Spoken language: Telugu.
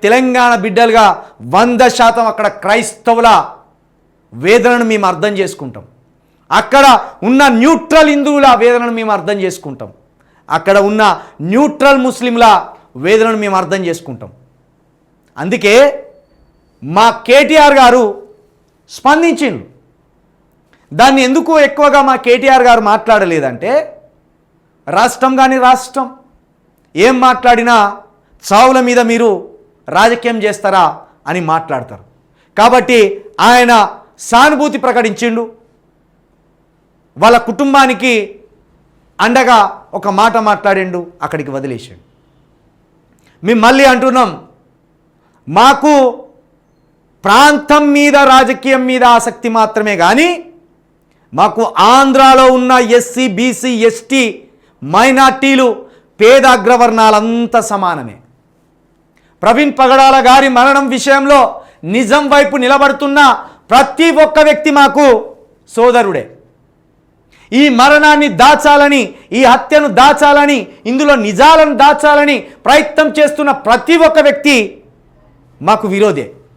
తెలంగాణ బిడ్డలుగా 100% అక్కడ క్రైస్తవుల వేదనను మేము అర్థం చేసుకుంటాం. అక్కడ ఉన్న న్యూట్రల్ హిందువుల వేదనను మేము అర్థం చేసుకుంటాం. అక్కడ ఉన్న న్యూట్రల్ ముస్లింల వేదనను మేము అర్థం చేసుకుంటాం. అందుకే మా కేటీఆర్ గారు స్పందించిండు. దాన్ని ఎందుకు ఎక్కువగా మా కేటీఆర్ గారు మాట్లాడలేదంటే, రాష్ట్రం ఏం మాట్లాడినా చావుల మీద మీరు రాజకీయం చేస్తారా అని మాట్లాడతారు. కాబట్టి ఆయన సానుభూతి ప్రకటించిండు. వాళ్ళ కుటుంబానికి అండగా ఒక మాట మాట్లాడిండు, అక్కడికి వదిలేసాడు. మేము మళ్ళీ అంటున్నాం, మాకు ప్రాంతం మీద రాజకీయం మీద ఆసక్తి మాత్రమే కానీ మాకు ఆంధ్రాలో ఉన్న ఎస్సీ బీసీ ఎస్టీ మైనార్టీలు పేద అగ్రవర్ణాలంతా సమానమే. ప్రవీణ్ పగడాల గారి మరణం విషయంలో నిజం వైపు నిలబడుతున్న ప్రతి ఒక్క వ్యక్తి మాకు సోదరుడే. ఈ మరణాన్ని దాచాలని, ఈ హత్యను దాచాలని, ఇందులో నిజాలను దాచాలని ప్రయత్నం చేస్తున్న ప్రతి ఒక్క వ్యక్తి మాకు విరోధే.